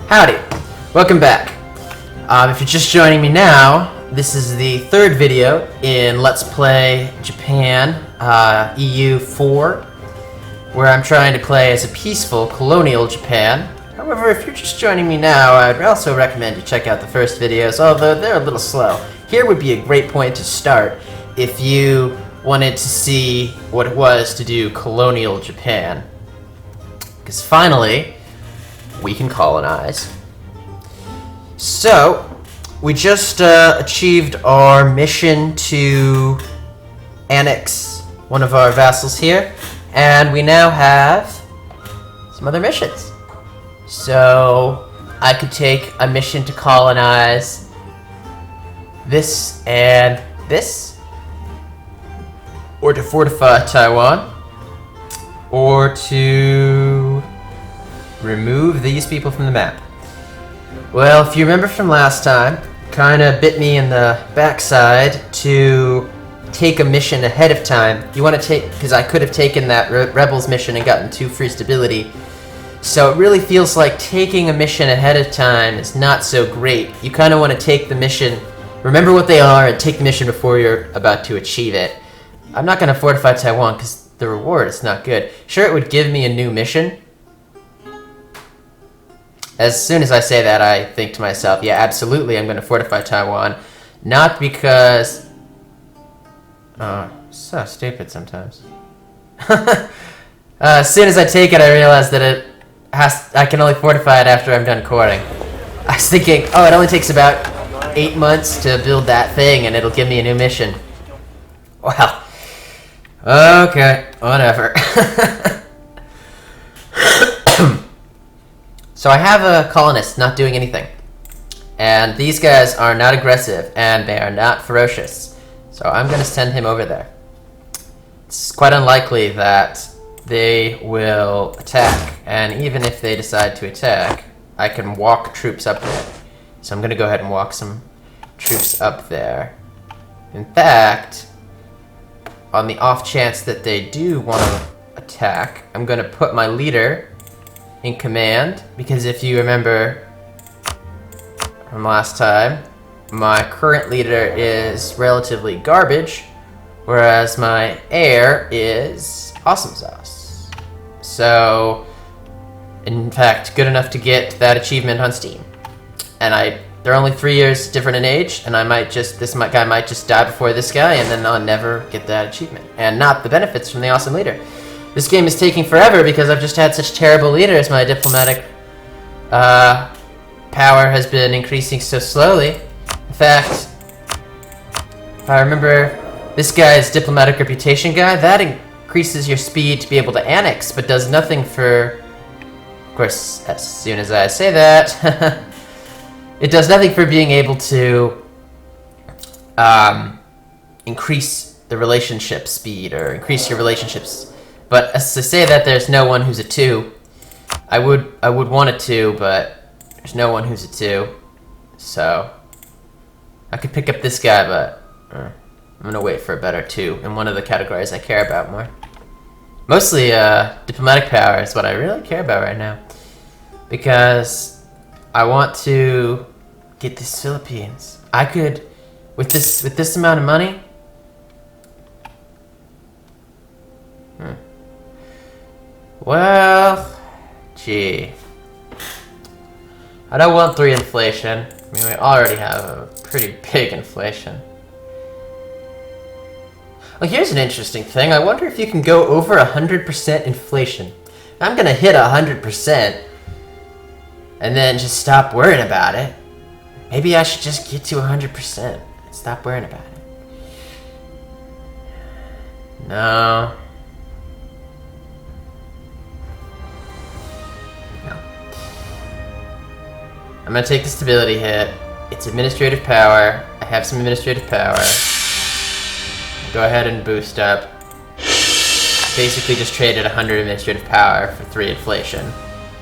Howdy! Welcome back. If you're just joining me now, this is the third video in Let's Play Japan EU4, where I'm trying to play as a peaceful colonial Japan. However, if you're just joining me now, I'd also recommend you check out the first videos, although they're a little slow. Here would be a great point to start if you wanted to see what it was to do colonial Japan. Because finally, we can colonize. So, we just achieved our mission to annex one of our vassals here, and we now have some other missions. So, I could take a mission to colonize this and this, or to fortify Taiwan, or to remove these people from the map. Well, if you remember from last time, kinda bit me in the backside to take a mission ahead of time. You want to take, because I could have taken that Rebels mission and gotten 2 free stability. So it really feels like taking a mission ahead of time is not so great. You kind of want to take the mission, remember what they are, and take the mission before you're about to achieve it. I'm not going to fortify Taiwan because the reward is not good. Sure, it would give me a new mission. As soon as I say that, I think to myself, yeah, absolutely, I'm going to fortify Taiwan. Not because... Oh, so stupid sometimes. As soon as I take it, I realize that I can only fortify it after I'm done courting. I was thinking, oh, it only takes about 8 months to build that thing, and it'll give me a new mission. Well, okay, whatever. So I have a colonist not doing anything, and these guys are not aggressive, and they are not ferocious, so I'm going to send him over there. It's quite unlikely that they will attack, and even if they decide to attack, I can walk troops up there. So I'm going to go ahead and walk some troops up there. In fact, on the off chance that they do want to attack, I'm going to put my leader in command, because if you remember from last time, my current leader is relatively garbage, whereas my heir is awesome sauce. So, in fact, good enough to get that achievement on Steam. And they're only 3 years different in age, and this guy might just die before this guy, and then I'll never get that achievement. And not the benefits from the awesome leader. This game is taking forever because I've just had such terrible leaders. My diplomatic power has been increasing so slowly. In fact, if I remember this guy's diplomatic reputation guy, that increases your speed to be able to annex, but does nothing for... Of course, as soon as I say that, it does nothing for being able to increase the relationship speed or increase your relationships. But as to say that there's no one who's a 2, I would want a 2, but there's no one who's a 2. So I could pick up this guy, but I'm gonna wait for a better 2 in one of the categories I care about more. Mostly diplomatic power is what I really care about right now, because I want to get these Philippines. I could, with this amount of money. Well, gee. I don't want 3 inflation. I mean, we already have a pretty big inflation. Well, here's an interesting thing. I wonder if you can go over 100% inflation. I'm gonna hit 100% and then just stop worrying about it. Maybe I should just get to 100% and stop worrying about it. No. I'm gonna take the stability hit. It's administrative power. I have some administrative power. Go ahead and boost up. Basically just traded 100 administrative power for 3 inflation.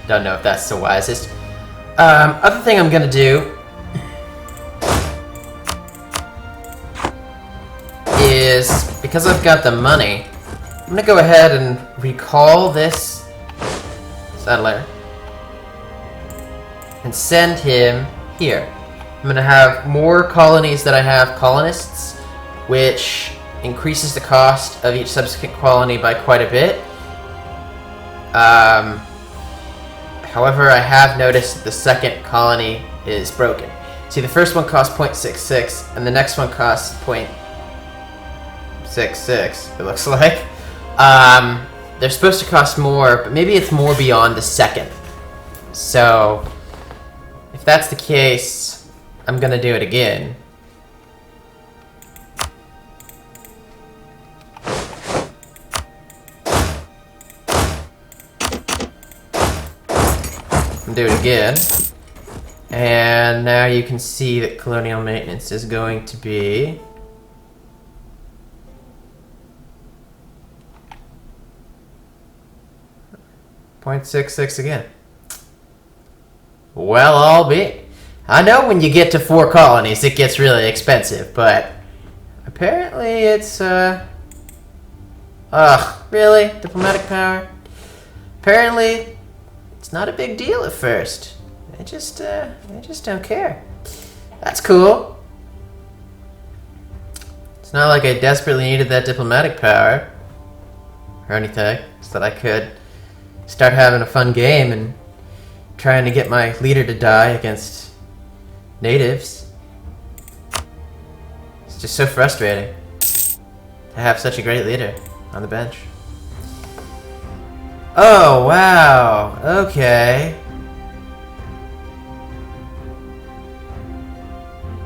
Don't know if that's the wisest. Other thing I'm gonna do is, because I've got the money, I'm gonna go ahead and recall this settler. and send him here. I'm going to have more colonies that I have colonists, which increases the cost of each subsequent colony by quite a bit. However, I have noticed that the second colony is broken. See, the first one costs 0.66, and the next one costs 0.66, it looks like. They're supposed to cost more, but maybe it's more beyond the second. So, if that's the case, I'm gonna do it again. Do it again. And now you can see that colonial maintenance is going to be .66 again. Well, I'll be. I know when you get to 4 colonies, it gets really expensive, but apparently it's, really? Diplomatic power? Apparently, it's not a big deal at first. I just don't care. That's cool. It's not like I desperately needed that diplomatic power or anything, so that I could start having a fun game and trying to get my leader to die against natives. It's just so frustrating to have such a great leader on the bench. Oh, wow. Okay.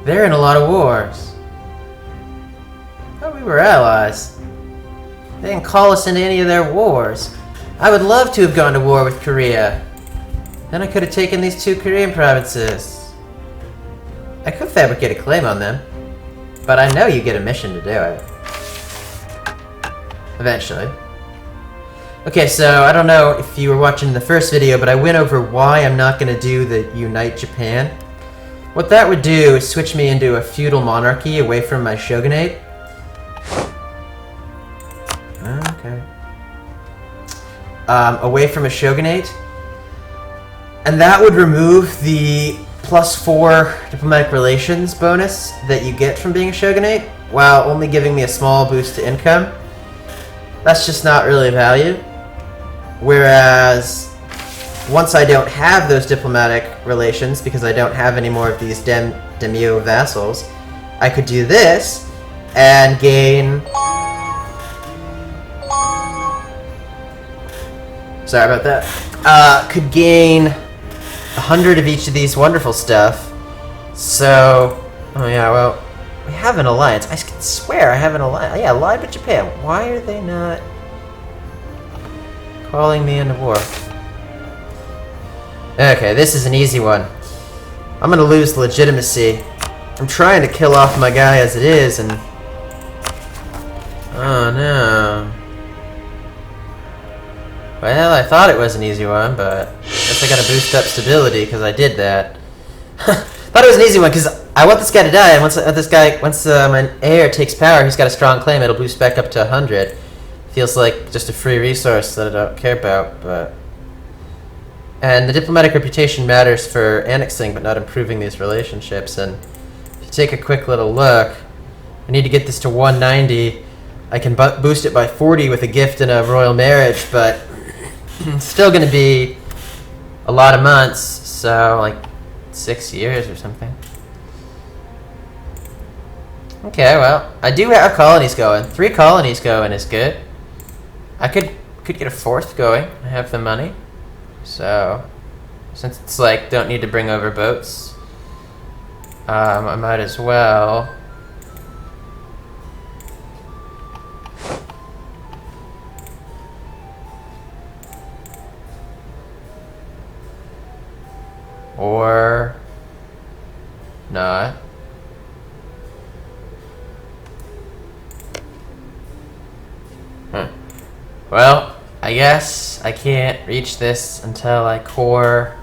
They're in a lot of wars. Oh, we were allies. They didn't call us into any of their wars. I would love to have gone to war with Korea. Then I could have taken these 2 Korean provinces. I could fabricate a claim on them, but I know you get a mission to do it. Eventually. Okay, so I don't know if you were watching the first video, but I went over why I'm not going to do the Unite Japan. What that would do is switch me into a feudal monarchy away from my shogunate. Okay. Away from a shogunate. And that would remove the +4 diplomatic relations bonus that you get from being a shogunate, while only giving me a small boost to income. That's just not really value. Whereas, once I don't have those diplomatic relations, because I don't have any more of these daimyo vassals, I could do this, and gain... Sorry about that. Could gain 100 of each of these wonderful stuff. So... Oh yeah, well... We have an alliance. I can swear I have an alliance. Yeah, allied with Japan. Why are they not calling me into war? Okay, this is an easy one. I'm gonna lose legitimacy. I'm trying to kill off my guy as it is, and... Oh no. Well, I thought it was an easy one, but I guess I gotta boost up stability because I did that. Thought it was an easy one because I want this guy to die, and once my heir takes power, he's got a strong claim. It'll boost back up to 100. Feels like just a free resource that I don't care about, but... And the diplomatic reputation matters for annexing, but not improving these relationships. And if you take a quick little look, I need to get this to 190. I can boost it by 40 with a gift and a royal marriage, but it's still going to be a lot of months, so like 6 years or something. Okay, well, I do have colonies going. 3 colonies going is good. I could get a 4th going. I have the money. So, since it's like, don't need to bring over boats, I might as well. Or not. Well, I guess I can't reach this until I core.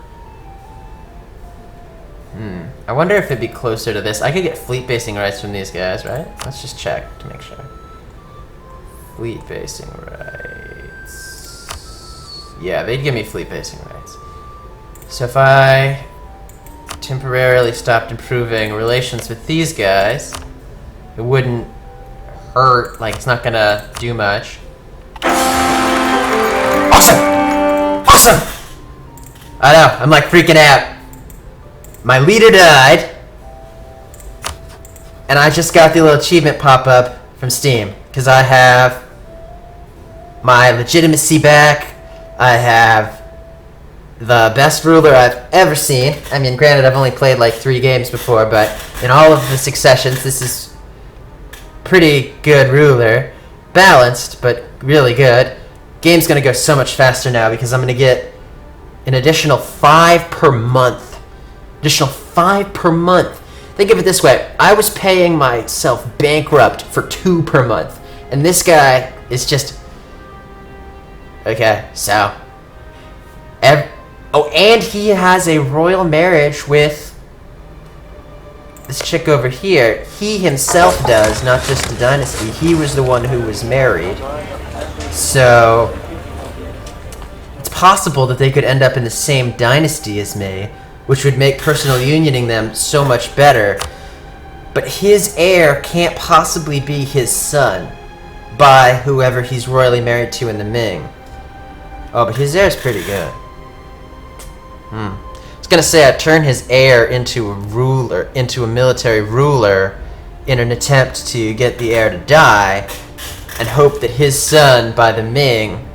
I wonder if it'd be closer to this. I could get fleet basing rights from these guys, right? Let's just check to make sure. Fleet basing rights. Yeah, they'd give me fleet basing rights. So if I temporarily stopped improving relations with these guys, it wouldn't hurt. Like, it's not gonna do much. Awesome! Awesome! I know, I'm like freaking out. My leader died, and I just got the little achievement pop-up from Steam, because I have my legitimacy back. I have the best ruler I've ever seen. I mean, granted, I've only played like 3 games before, but in all of the successions, this is pretty good ruler. Balanced, but really good. Game's gonna go so much faster now because I'm gonna get an additional 5 per month. Additional 5 per month. Think of it this way. I was paying myself bankrupt for 2 per month. And this guy is just... Okay, so... Oh, and he has a royal marriage with this chick over here. He himself does, not just the dynasty. He was the one who was married. So... it's possible that they could end up in the same dynasty as me, which would make personal unioning them so much better. But his heir can't possibly be his son by whoever he's royally married to in the Ming. Oh, but his heir is pretty good. I was gonna say I'd turn his heir into a ruler, into a military ruler, in an attempt to get the heir to die, and hope that his son, by the Ming,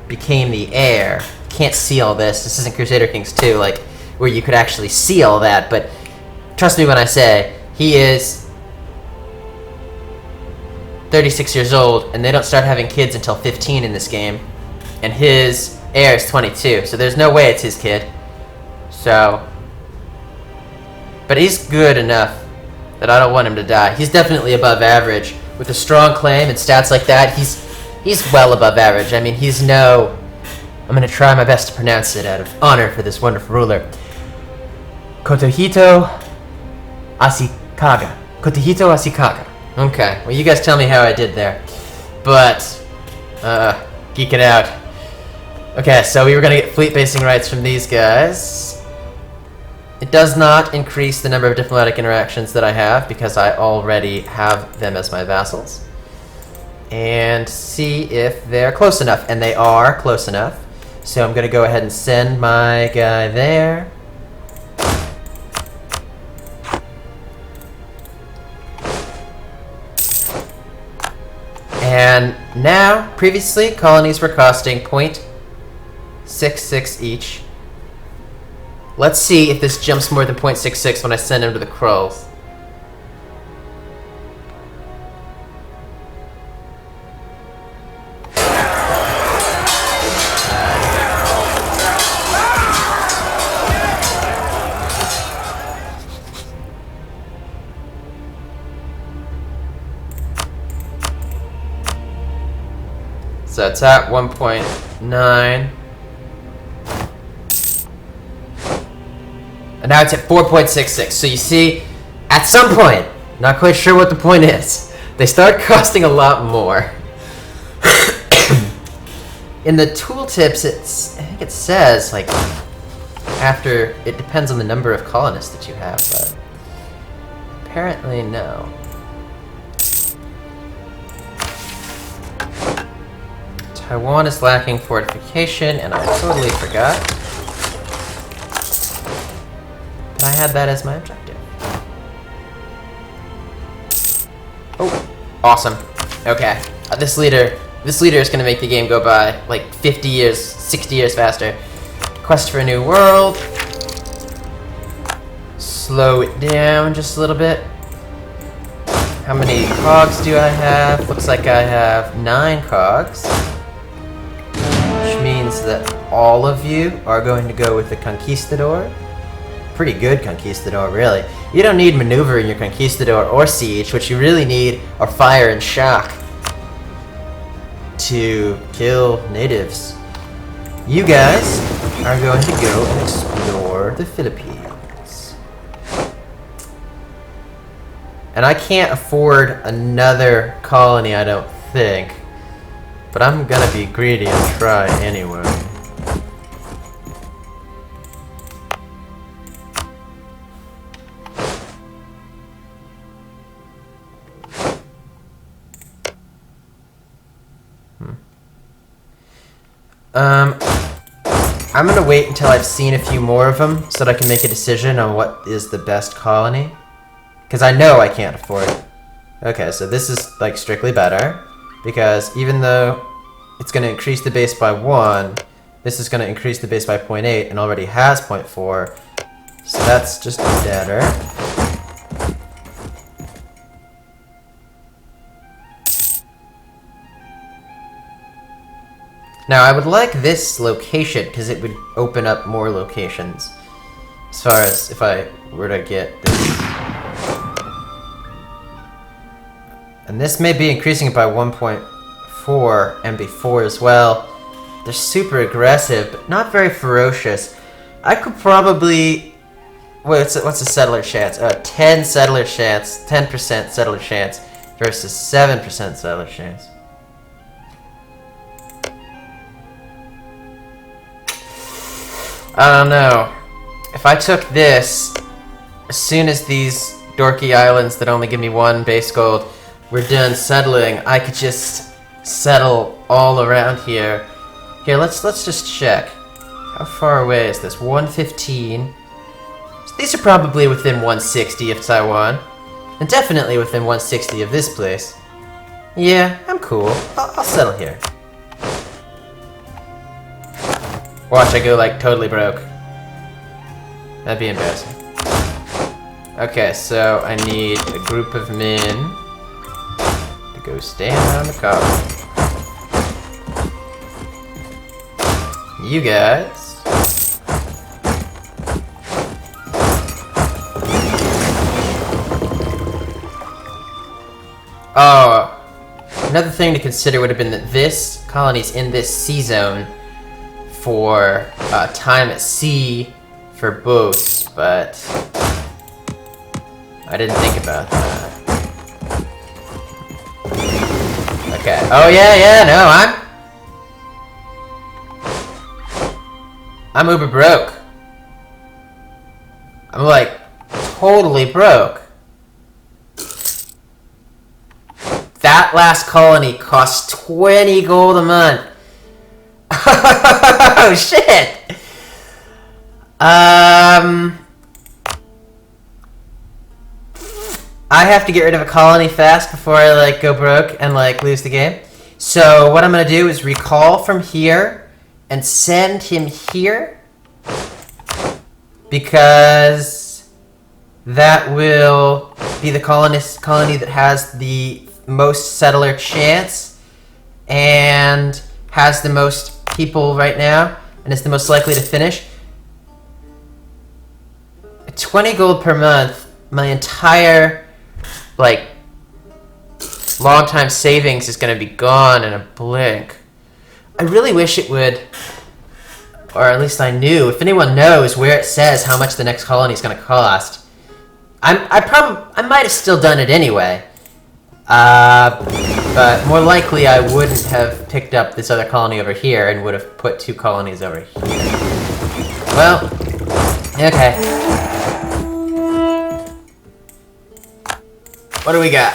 became the heir. Can't see all this. This isn't Crusader Kings 2, like, where you could actually see all that, but trust me when I say, he is 36 years old, and they don't start having kids until 15 in this game, and his heir is 22, so there's no way it's his kid. So, but he's good enough that I don't want him to die. He's definitely above average. With a strong claim and stats like that, he's well above average. I mean, he's no... I'm gonna try my best to pronounce it out of honor for this wonderful ruler. Kotohito Ashikaga. Kotohito Ashikaga. Okay, well you guys tell me how I did there. But, geek it out. Okay, so we were gonna get fleet basing rights from these guys. It does not increase the number of diplomatic interactions that I have because I already have them as my vassals. And see if they're close enough, and they are close enough. So I'm gonna go ahead and send my guy there. And now, previously, colonies were costing 0.66 each. Let's see if this jumps more than 0.66 when I send him to the Krulls. So it's at 1.9. And now it's at 4.66. So you see, at some point, not quite sure what the point is, they start costing a lot more. In the tooltips, I think it says, like, after, it depends on the number of colonists that you have, but apparently no. Taiwan is lacking fortification, and I totally forgot. But I had that as my objective. Oh, awesome. Okay, this leader is gonna make the game go by like 50 years, 60 years faster. Quest for a new world. Slow it down just a little bit. How many cogs do I have? Looks like I have 9 cogs. Which means that all of you are going to go with the Conquistador. Pretty good Conquistador, really. You don't need maneuver in your Conquistador or siege. What you really need are fire and shock to kill natives. You guys are going to go and explore the Philippines. And I can't afford another colony, I don't think. But I'm gonna be greedy and try anyway. I'm gonna wait until I've seen a few more of them so that I can make a decision on what is the best colony. Because I know I can't afford it. Okay, so this is like strictly better. Because even though it's gonna increase the base by 1, this is gonna increase the base by 0.8 and already has 0.4. So that's just better. Now, I would like this location, because it would open up more locations. As far as if I were to get this. And this may be increasing it by 1.4 MB4 as well. They're super aggressive, but not very ferocious. I could probably... What's a settler chance? 10 settler chance, 10% settler chance versus 7% settler chance. I don't know. If I took this, as soon as these dorky islands that only give me 1 base gold were done settling, I could just settle all around here. Here, let's just check. How far away is this? 115. So these are probably within 160 of Taiwan. And definitely within 160 of this place. Yeah, I'm cool. I'll settle here. Watch, I go like totally broke. That'd be embarrassing. Okay, so I need a group of men to go stand on the column. You guys. Oh, another thing to consider would have been that this colony's in this sea zone for time at sea for boats, but I didn't think about that. Okay. Oh yeah, no, I'm uber broke. I'm like totally broke. That last colony cost 20 gold a month. Oh shit! I have to get rid of a colony fast before I like go broke and like lose the game. So what I'm gonna do is recall from here and send him here, because that will be the colony that has the most settler chance and has the most people right now and is the most likely to finish. 20 gold per month, my entire like long time savings is going to be gone in a blink. I really wish it would, or at least I knew. If anyone knows where it says how much the next colony is going to cost, I might have still done it anyway. But more likely I wouldn't have picked up this other colony over here and would have put 2 colonies over here. Well, okay. What do we got?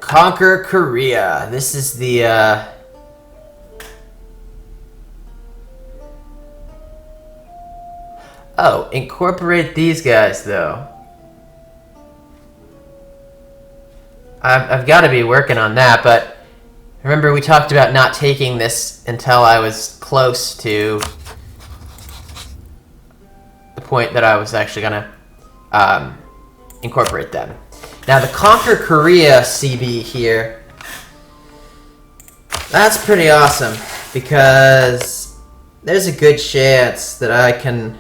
Conquer Korea. This is the, Oh, incorporate these guys, though. I've got to be working on that, but remember we talked about not taking this until I was close to the point that I was actually going to incorporate them. Now, the Conquer Korea CB here, that's pretty awesome, because there's a good chance that I can...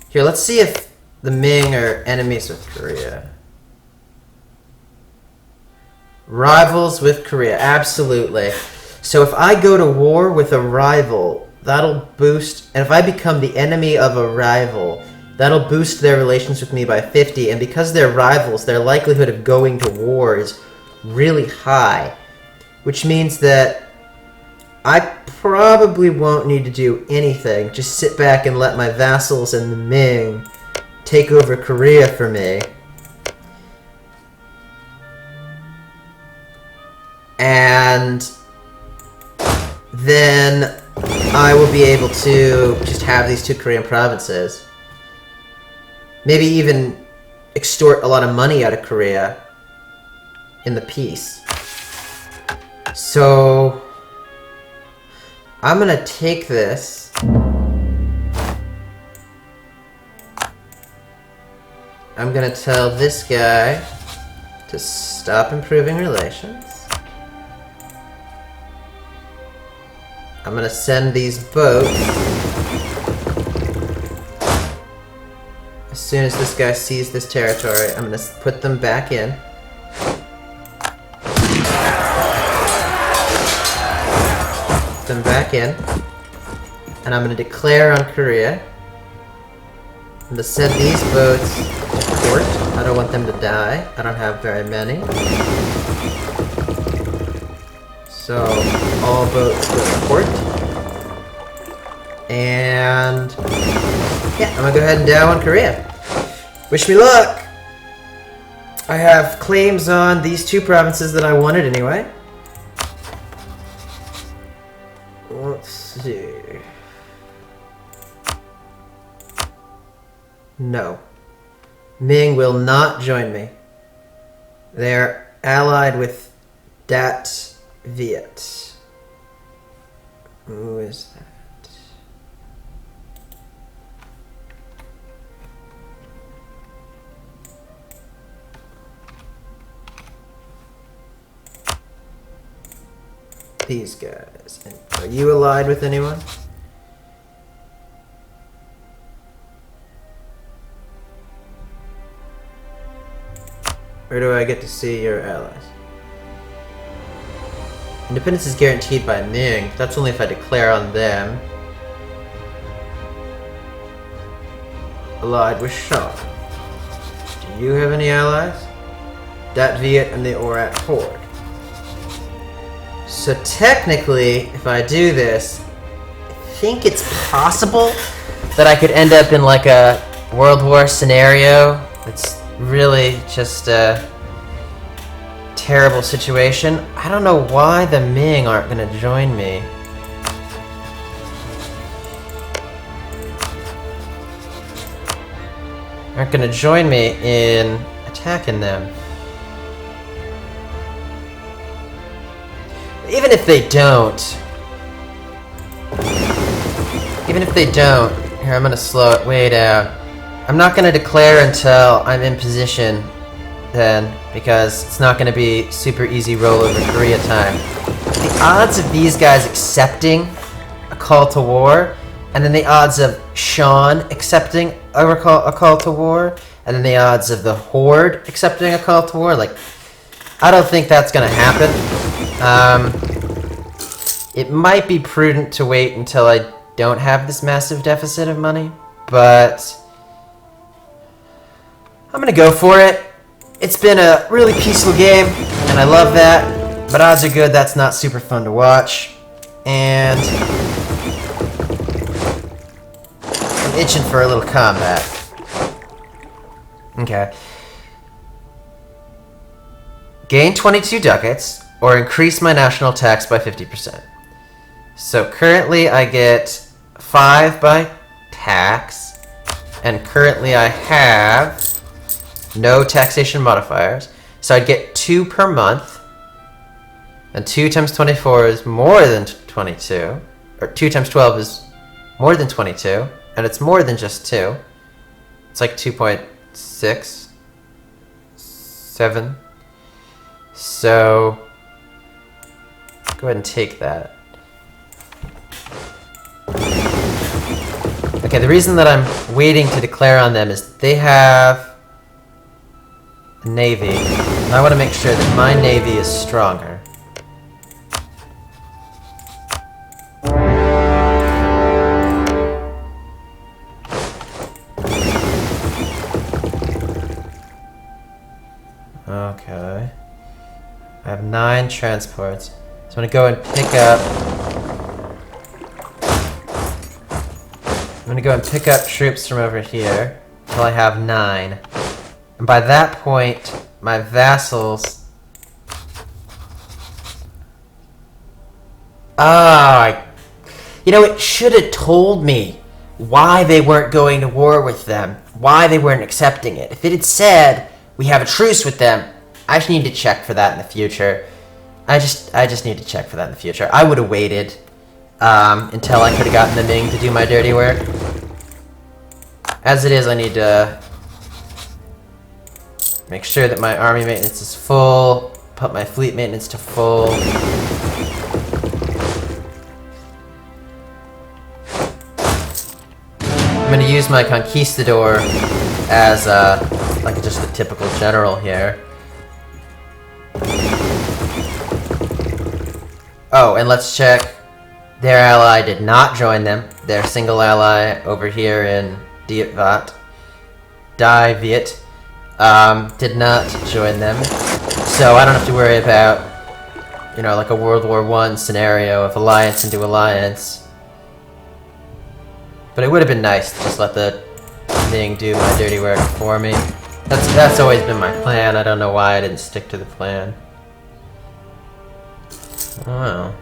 Here, let's see if the Ming are enemies with Korea. Rivals with Korea, absolutely. So if I go to war with a rival, that'll boost... And if I become the enemy of a rival, that'll boost their relations with me by 50. And because they're rivals, their likelihood of going to war is really high. Which means that I probably won't need to do anything. Just sit back and let my vassals and the Ming take over Korea for me. And And then I will be able to just have these 2 Korean provinces. Maybe even extort a lot of money out of Korea in the peace. So I'm gonna take this. I'm gonna tell this guy to stop improving relations. I'm gonna send these boats. As soon as this guy sees this territory, I'm gonna put them back in. Put them back in. And I'm gonna declare on Korea. I'm gonna send these boats to port. I don't want them to die. I don't have very many. So, all boats go to port. And yeah, I'm gonna go ahead and dow on Korea. Wish me luck! I have claims on these 2 provinces that I wanted anyway. Let's see. No. Ming will not join me. They're allied with Dat Viet. Who is that? These guys. Are you allied with anyone? Or do I get to see your allies? Independence is guaranteed by Ming. That's only if I declare on them. Allied with Shaw. Do you have any allies? Dat Viet and the Orat Horde. So technically, if I do this, I think it's possible that I could end up in like a World War scenario. It's really just a terrible situation. I don't know why the Ming aren't going to join me. Aren't going to join me in attacking them. Even if they don't, here I'm gonna slow it way down. I'm not gonna declare until I'm in position then, because it's not gonna be super easy rollover Korea time. The odds of these guys accepting a call to war, and then the odds of Sean accepting a call to war, and then the odds of the Horde accepting a call to war, like, I don't think that's gonna happen. It might be prudent to wait until I don't have this massive deficit of money, but I'm gonna go for it. It's been a really peaceful game, and I love that, but odds are good that's not super fun to watch, and I'm itching for a little combat. Okay. Gain 22 ducats, or increase my national tax by 50%. So currently I get 5 by tax, and currently I have no taxation modifiers, so I'd get 2 per month, and 2 times 24 is more than 22, or 2 times 12 is more than 22, and it's more than just 2. It's like 2.6, 7, so go ahead and take that. Okay, the reason that I'm waiting to declare on them is they have a navy, and I want to make sure that my navy is stronger. Okay. I have 9 transports. So I'm going to go and pick up... I'm going to go and pick up troops from over here until I have 9. And by that point, my vassals Ah, you know, it should have told me why they weren't going to war with them, why they weren't accepting it. If it had said, we have a truce with them, I just need to check for that in the future. I just need to check for that in the future. I would have waited until I could have gotten the Ming to do my dirty work. As it is, I need to make sure that my army maintenance is full, put my fleet maintenance to full. I'm going to use my conquistador as like just a typical general here. Oh, and let's check. Their ally did not join them. Their single ally over here in Diet did not join them. So I don't have to worry about, you know, like a World War I scenario of alliance into alliance. But it would have been nice to just let the Ming do my dirty work for me. That's always been my plan. I don't know why I didn't stick to the plan. Oh.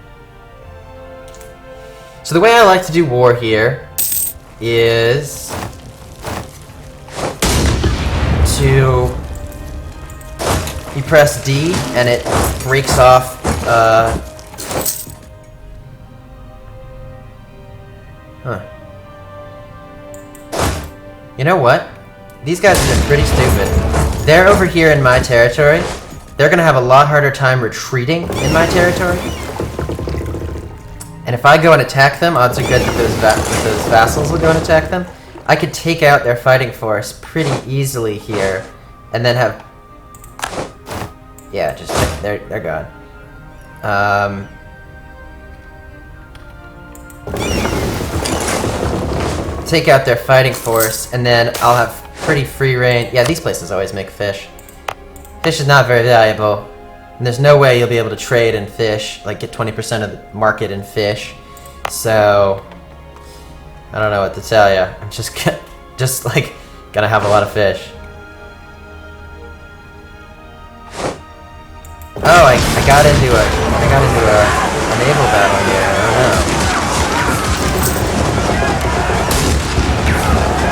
So the way I like to do war here is to you press D and it breaks off You know what? These guys have been pretty stupid. They're over here in my territory. They're gonna have a lot harder time retreating in my territory. And if I go and attack them, odds are good that those vassals will go and attack them. I could take out their fighting force pretty easily here, and then have... Yeah, just they're gone. Take out their fighting force, and then I'll have pretty free reign. Yeah, these places always make fish. Fish is not very valuable. And there's no way you'll be able to trade in fish, like get 20% of the market in fish. So, I don't know what to tell you. I'm just like gonna have a lot of fish. Oh, I got into a naval battle here. I don't know.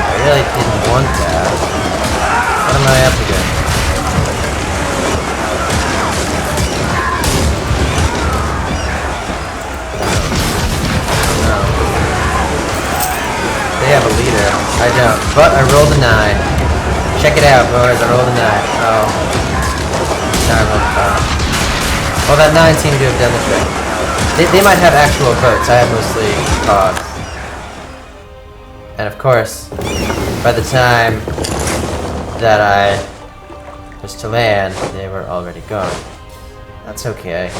I really didn't want that. What am I up against? They have a leader. I don't. But I rolled a 9. Check it out, boys. I rolled a 9. Oh. Now I rolled a 5. Well, that 9 seemed to have done the trick. They might have actual verts. I have mostly cogs. And of course, by the time that I was to land, they were already gone. That's okay.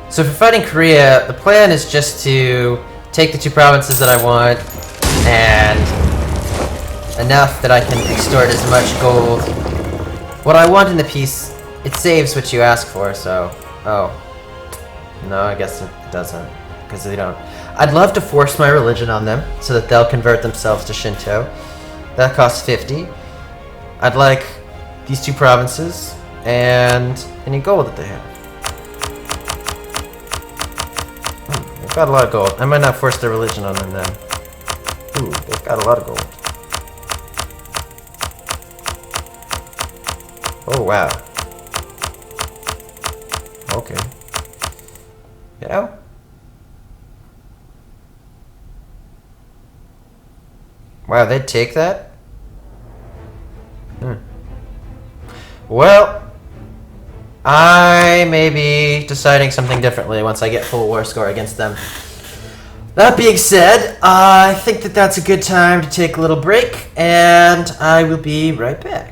So for fighting Korea, the plan is just to take the 2 provinces that I want, and enough that I can extort as much gold. What I want in the peace, it saves what you ask for, so... Oh. No, I guess it doesn't, because they don't. I'd love to force my religion on them, so that they'll convert themselves to Shinto. That costs 50. I'd like these 2 provinces, and any gold that they have. They've got a lot of gold. I might not force their religion on them then. Ooh, they've got a lot of gold. Oh, wow. Okay. Yeah? Wow, they'd take that? Well, I may be deciding something differently once I get full war score against them. That being said, I think that that's a good time to take a little break, and I will be right back.